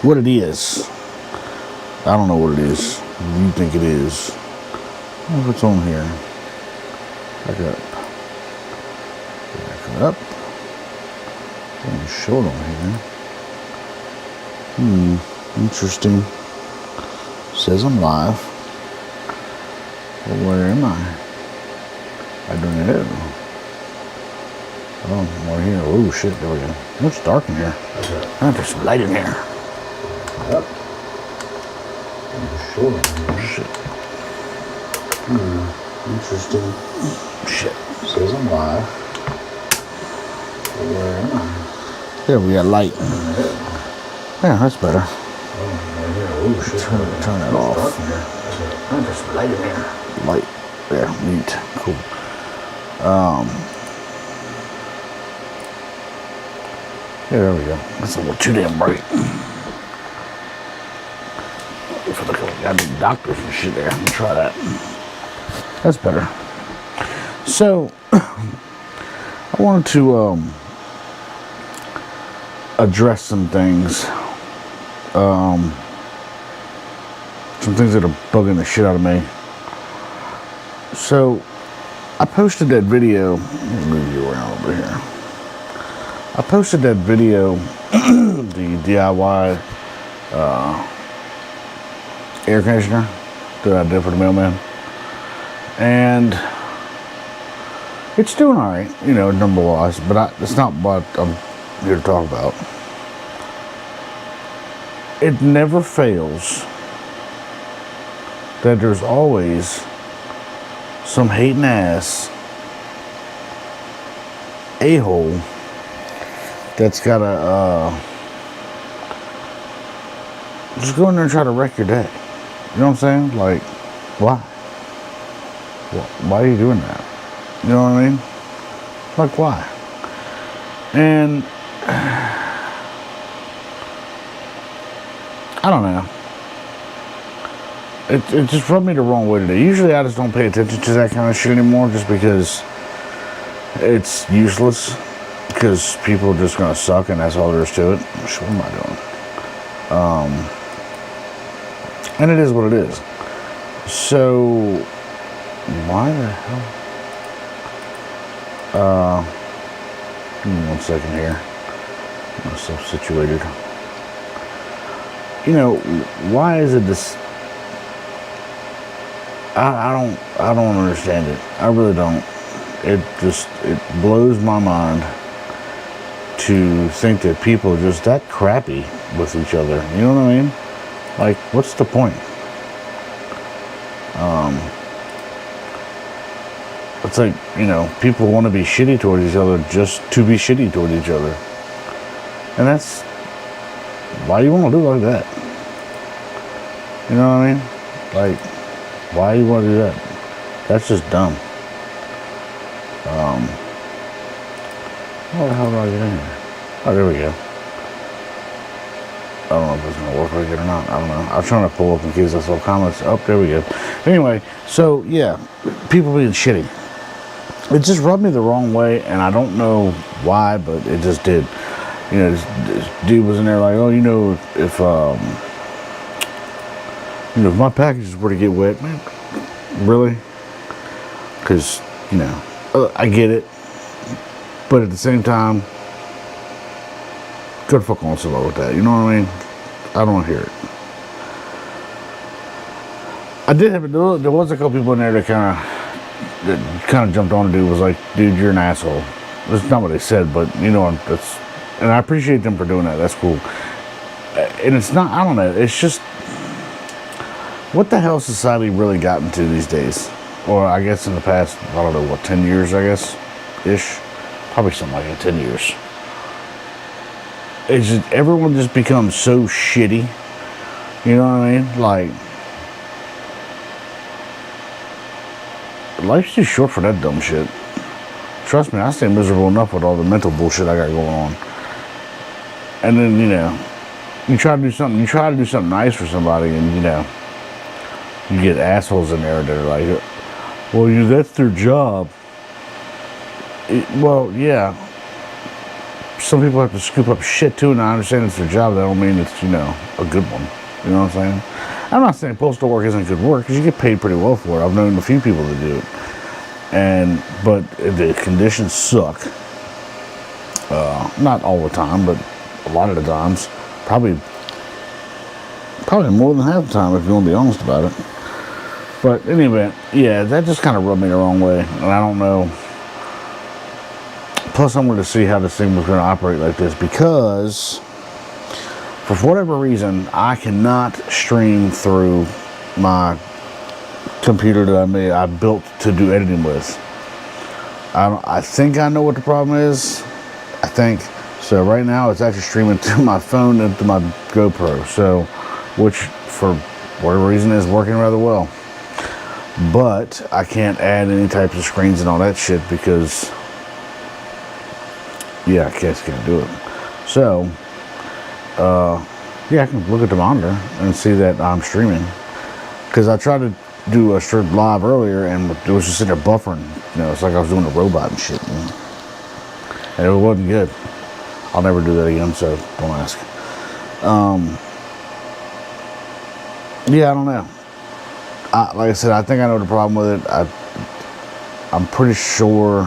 what it is. I don't know what it is. What do you think it is? I wonder if it's on here. Back up. Back it up. Don't show it on here. Interesting. Says I'm live. Well, where am I? I don't know. Oh, I'm right here. Oh shit, there we go. It's dark in here. There's some light in here. Yep. Sure. Shit. Interesting. Shit. Says I'm live. Where am I? There we got light. Yeah, that's better. Oh, shit. Turn that off. There's some light in here. Light. Yeah, neat. Cool. Yeah, there we go. That's a little too damn bright. If I look like I need doctors and shit there, let me try that. That's better. So, I wanted to address some things. Some things that are bugging the shit out of me. So, I posted that video. Let me move you around over here. I posted that video, the DIY air conditioner that I did for the mailman, and it's doing all right, you know, number-wise, but it's not what I'm here to talk about. It never fails that there's always some hating ass a-hole that's gotta just go in there and try to wreck your day. You know what I'm saying? Like, why? Why are you doing that? You know what I mean? Like, why? And I don't know. It just rubbed me the wrong way today. Usually I just don't pay attention to that kind of shit anymore just because it's useless. Because people are just gonna suck and that's all there is to it. What am I doing? And it is what it is. So why the hell? Give me 1 second here. Get myself situated. You know, why is it this? I don't understand it. I really don't. It blows my mind to think that people are just that crappy with each other. You know what I mean? Like, what's the point? It's like, you know, people want to be shitty toward each other just to be shitty toward each other. And that's, why you want to do like that? You know what I mean? Like, why you want to do that? That's just dumb. How the hell do I get in here? Oh, there we go. I don't know if it's going to work right here or not. I don't know. I was trying to pull up in case I saw comments. Oh, there we go. Anyway, so, yeah, people being shitty. It just rubbed me the wrong way, and I don't know why, but it just did. You know, this dude was in there like, oh, you know, if my packages were to get wet, man, really? Because, you know, I get it. But at the same time, good fuck on solo with that. You know what I mean? I don't want to hear it. I did have there was a couple people in there that kind of jumped on the dude, was like, dude, you're an asshole. That's not what they said, but you know, and I appreciate them for doing that. That's cool. And it's not, I don't know, it's just, what the hell society really gotten to these days? Or I guess in the past, I don't know, what, 10 years, I guess, ish? Probably something like that, 10 years. It's just, everyone just becomes so shitty. You know what I mean? Like, life's too short for that dumb shit. Trust me, I stay miserable enough with all the mental bullshit I got going on. And then, you know, you try to do something nice for somebody, and, you know, you get assholes in there that are like, well, that's their job. Well, yeah. some people have to scoop up shit too, and I understand it's their job. That don't mean it's, a good one. You know what I'm saying? I'm not saying postal work isn't good work, because you get paid pretty well for it. I've known a few people that do it. But the conditions suck. Not all the time, but a lot of the times. Probably more than half the time, if you want to be honest about it. But anyway, yeah, that just kind of rubbed me the wrong way, and I don't know. Plus, I wanted to see how this thing was going to operate like this, because for whatever reason, I cannot stream through my computer that I built to do editing with. I think I know what the problem is. I think so. Right now, it's actually streaming to my phone and to my GoPro. So, which for whatever reason is working rather well. But I can't add any types of screens and all that shit because, yeah, I just can't do it. So, yeah, I can look at the monitor and see that I'm streaming. Because I tried to do a stream live earlier and it was just sitting there buffering. It's like I was doing a robot and shit. And it wasn't good. I'll never do that again, so don't ask. Yeah, I don't know. Like I said, I think I know the problem with it. I'm pretty sure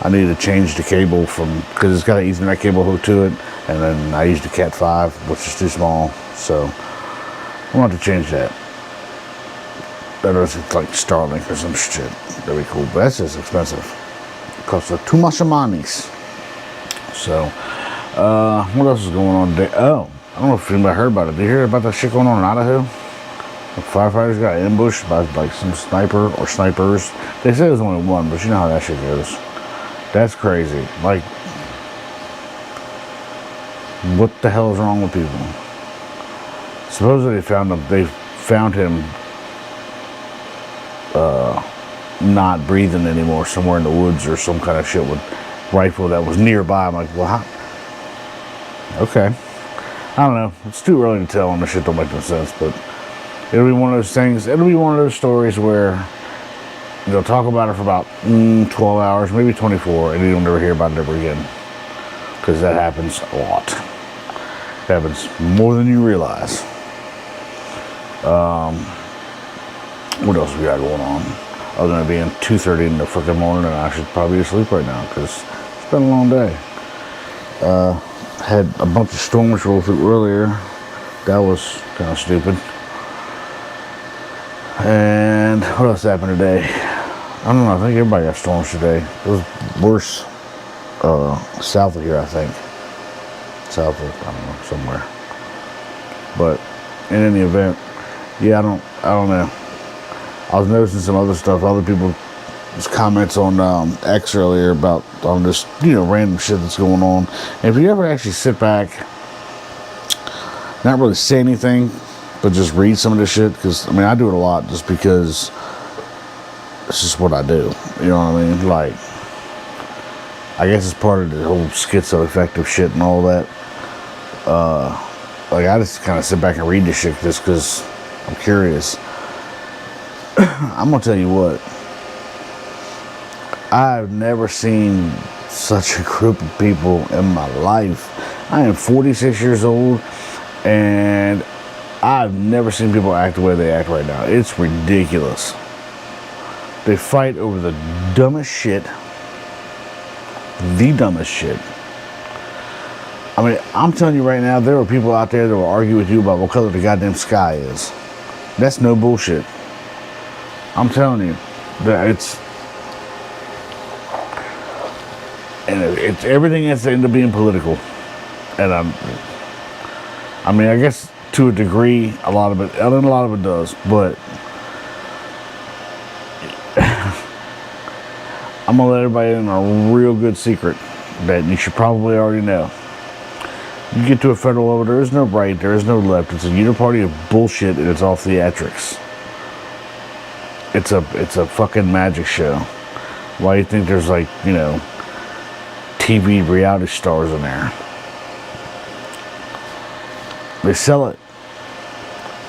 I need to change the cable because it's got an Ethernet cable hooked to it, and then I used the Cat 5, which is too small, so I'm going to have to change that. That is like Starlink or some shit. That'd be cool, but that's just expensive. It costs too much money. So, what else is going on today? Oh, I don't know if anybody heard about it. Did you hear about that shit going on in Idaho? The firefighters got ambushed by like some sniper or snipers. They said it was only one, but you know how that shit goes. That's crazy. Like, what the hell is wrong with people? Supposedly they found him not breathing anymore somewhere in the woods or some kind of shit with rifle that was nearby. I'm like, well, how? Okay. I don't know. It's too early to tell, and the shit don't make no sense, but it'll be one of those things. It'll be one of those stories where they'll talk about it for about 12 hours, maybe 24, and you'll never hear about it ever again. Because that happens a lot. It happens more than you realize. What else we got going on? Other than it being 2:30 in the freaking morning, and I should probably be asleep right now because it's been a long day. Had a bunch of storms roll through earlier. That was kind of stupid. And what else happened today? I don't know. I think everybody got storms today. It was worse south of here, I think. South of, I don't know, somewhere. But in any event, yeah, I don't know. I was noticing some other stuff. Other people's comments on X earlier about this, random shit that's going on. And if you ever actually sit back, not really say anything, but just read some of this shit, because I do it a lot just because it's just what I do. You know what I mean? Like, I guess it's part of the whole schizoaffective shit and all that. Like, I just kind of sit back and read this shit just because I'm curious. I'm gonna tell you what, I've never seen such a group of people in my life. I am 46 years old, and I've never seen people act the way they act right now. It's ridiculous. They fight over the dumbest shit. The dumbest shit. I'm telling you right now, there are people out there that will argue with you about what color the goddamn sky is. That's no bullshit. I'm telling you that it's everything has to end up being political. And I guess to a degree, a lot of it does, but I'm gonna let everybody in a real good secret that you should probably already know. You get to a federal level, there is no right, there is no left. It's a uniparty of bullshit, and it's all theatrics. It's a fucking magic show. Why do you think there's TV reality stars in there? They sell it.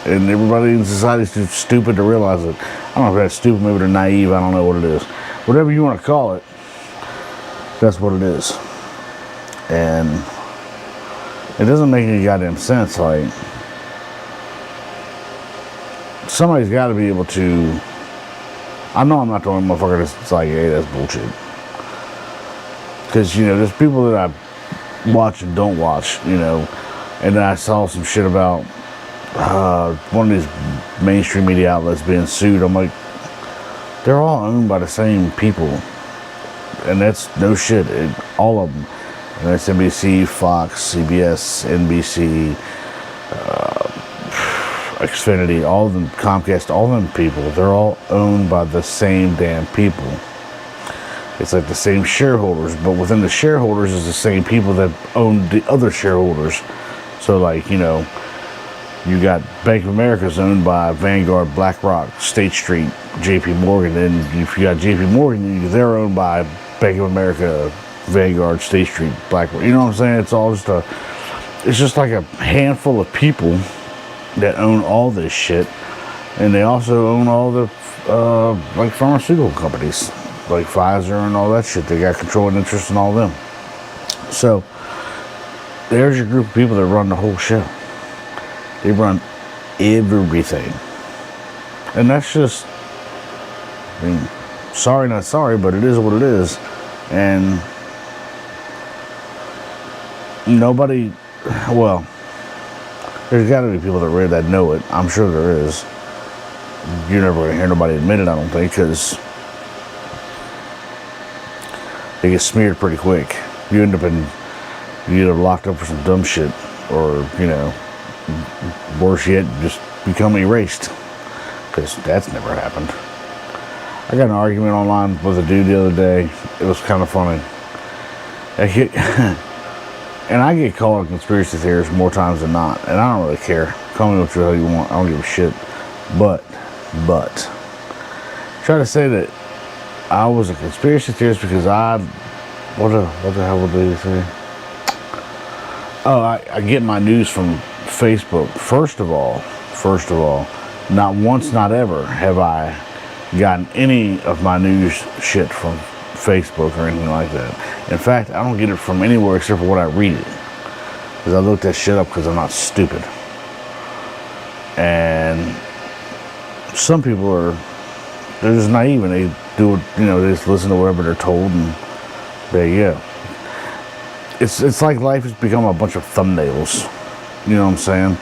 And everybody in society is too stupid to realize it. I don't know if that's stupid, maybe they're naive, I don't know what it is. Whatever you want to call it, that's what it is. And it doesn't make any goddamn sense. Like, somebody's got to be able to. I know I'm not the only motherfucker that's like, hey, that's bullshit. Because, there's people that I watch and don't watch, And then I saw some shit about one of these mainstream media outlets being sued. I'm like, they're all owned by the same people. And that's no shit. All of them. And that's NBC, Fox, CBS, NBC, Xfinity, all of them, Comcast, all of them people. They're all owned by the same damn people. It's like the same shareholders, but within the shareholders is the same people that own the other shareholders. So, like, you got Bank of America's owned by Vanguard, BlackRock, State Street, JP Morgan. And if you got JP Morgan, they're owned by Bank of America, Vanguard, State Street, BlackRock. You know what I'm saying? It's all just it's just like a handful of people that own all this shit. And they also own all the, like, pharmaceutical companies, like Pfizer and all that shit. They got controlling interest in all of them. So, there's your group of people that run the whole show. They run everything. And that's just, sorry, not sorry, but it is what it is. And nobody, well, there's got to be people that know it. I'm sure there is. You're never going to hear nobody admit it, I don't think, because they get smeared pretty quick. You end up locked up for some dumb shit, or, worse yet, just become erased, because that's never happened. I got an argument online with a dude the other day. It was kind of funny. And I get called a conspiracy theorist more times than not, and I don't really care. Call me what the hell you want. I don't give a shit. But try to say that I was a conspiracy theorist because what the hell would they say? Oh, I get my news from Facebook. First of all, not once, not ever have I gotten any of my news shit from Facebook or anything like that. In fact, I don't get it from anywhere except for what I read it. Because I looked that shit up because I'm not stupid. And some people they're just naive and they do it, they just listen to whatever they're told and there you go. It's like life has become a bunch of thumbnails. You know what I'm saying?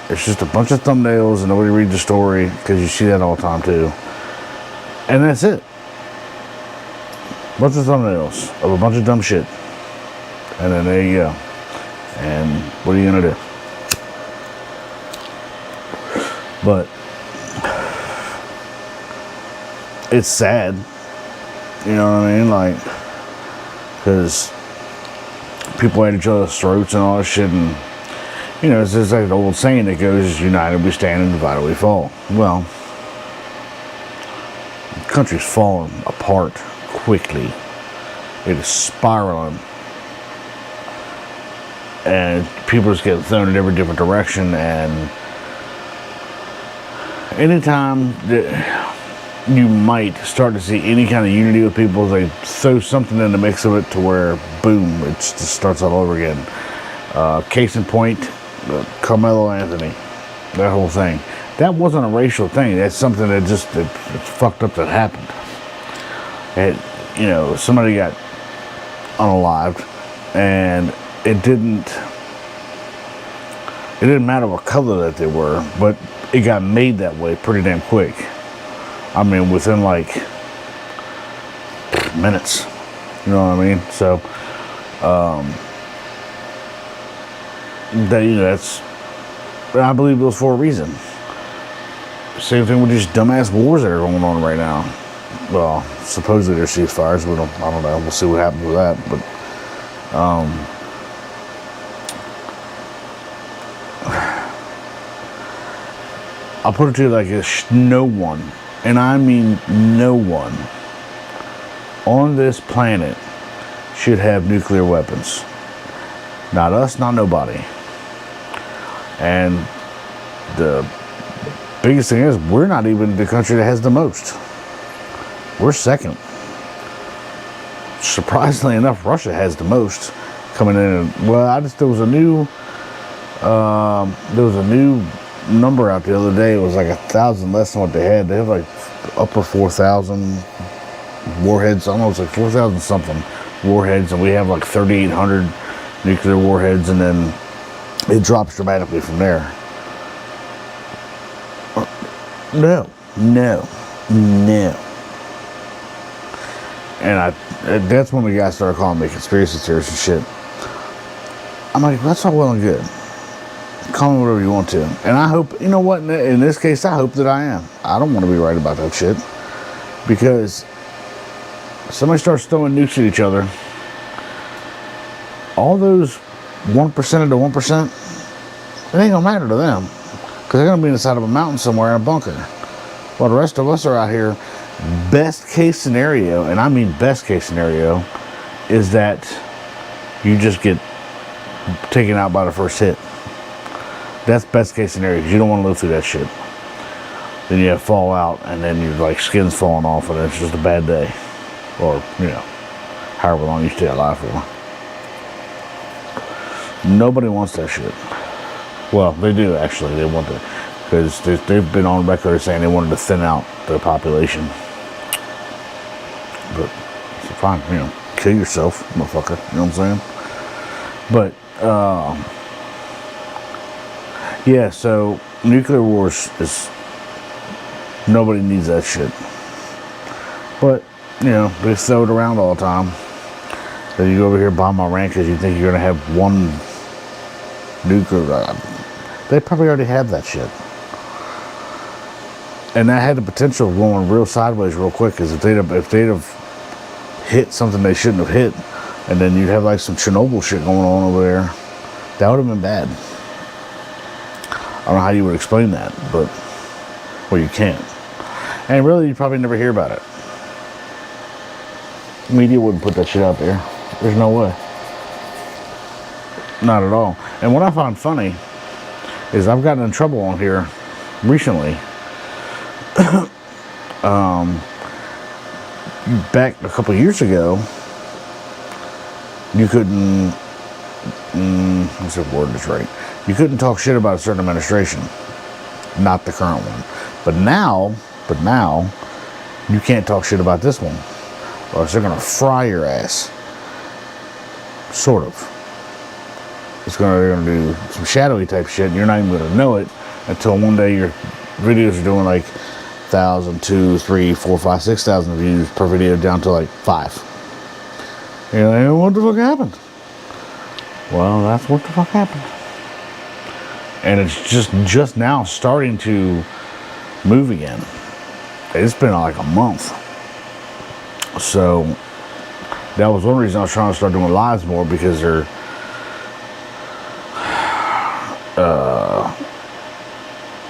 It's just a bunch of thumbnails and nobody reads the story, because you see that all the time too. And that's it. Bunch of thumbnails of a bunch of dumb shit. And then there you go. And what are you gonna do? But it's sad. You know what I mean? Like, because people at each other's throats and all this shit, and it's just like the old saying that goes, united we stand and divided we fall. Well, the country's falling apart quickly. It is spiraling. And people just get thrown in every different direction, and anytime that you might start to see any kind of unity with people, they throw something in the mix of it to where, boom, it just starts all over again. Case in point, Carmelo Anthony, that whole thing. That wasn't a racial thing. That's something that it's fucked up that happened. Somebody got unalived, and it didn't matter what color that they were, but it got made that way pretty damn quick. I mean, within like minutes. You know what I mean? So, that's, I believe it was for a reason. Same thing with these dumbass wars that are going on right now. Well, supposedly there's ceasefires. I don't know. We'll see what happens with that. But, I'll put it to you like this: no one, and I mean no one, on this planet should have nuclear weapons. Not us, not nobody. And the biggest thing is, we're not even the country that has the most. We're second. Surprisingly enough, Russia has the most, coming in. Well, there was a new number out the other day. It was like 1,000 less than what they had. They have like upper 4,000 warheads. I don't know, it's like 4,000 something warheads, and we have like 3,800 nuclear warheads, and then it drops dramatically from there. No. And that's when the guys started calling me conspiracy theorists and shit. I'm like, that's all well and good. Call me whatever you want to. And I hope, you know what, in this case, I hope that I am. I don't want to be right about that shit. Because somebody starts throwing nukes at each other, all those 1% of the 1%, it ain't gonna matter to them. Because they're gonna be inside of a mountain somewhere in a bunker. While the rest of us are out here, best case scenario, and I mean best case scenario, is that you just get taken out by the first hit. That's best case scenario, because you don't want to live through that shit. Then you have fallout, and then your like skin's falling off, and it's just a bad day. Or, you know, however long you stay alive for. Nobody wants that shit. Well, they do actually. They want to, because they've been on record saying they wanted to thin out their population. But it's fine, you know, kill yourself, motherfucker. You know what I'm saying? But yeah. So nuclear wars is, nobody needs that shit. But you know, they throw it around all the time. So you go over here bomb Iran because you think you're gonna have one nuclear. They probably already have that shit. And that had the potential of going real sideways real quick, because if they'd have hit something they shouldn't have hit, and then you'd have like some Chernobyl shit going on over there, that would have been bad. I don't know how you would explain that, but, well, you can't. And really, you'd probably never hear about it. Media wouldn't put that shit out there. There's no way. Not at all. And what I find funny is I've gotten in trouble on here recently. Back a couple of years ago, you couldn't, what's the word that's right? You couldn't talk shit about a certain administration. Not the current one. But now, you can't talk shit about this one, or else they're gonna fry your ass. Sort of. They're gonna do some shadowy type shit, and you're not even gonna know it until one day your videos are doing like 1,000, 2, 3, 4, 5, 6,000 views per video, down to like 5. You're like, what the fuck happened? Well, that's what the fuck happened. And it's just now starting to move again. It's been like a month. So that was one reason I was trying to start doing lives more, because they're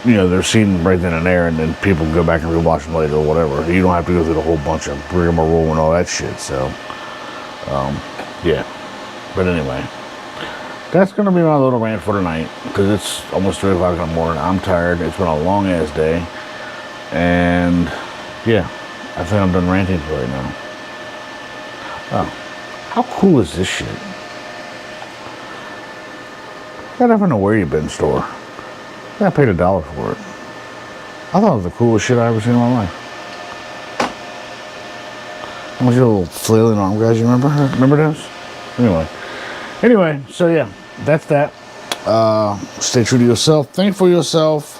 you know, they're seen right then and there, and then people can go back and rewatch them later or whatever. You don't have to go through the whole bunch of rigmarole and all that shit. So yeah. But anyway, that's gonna be my little rant for tonight, because it's almost 3 o'clock in the morning. I'm tired. It's been a long ass day, and yeah, I think I'm done ranting for right now. Oh, how cool is this shit? I never know where you've been, store. I paid $1 for it. I thought it was the coolest shit I ever seen in my life. How much little flailing arm guys, you remember? Remember those? Anyway, so yeah, that's that. Stay true to yourself. Think for yourself.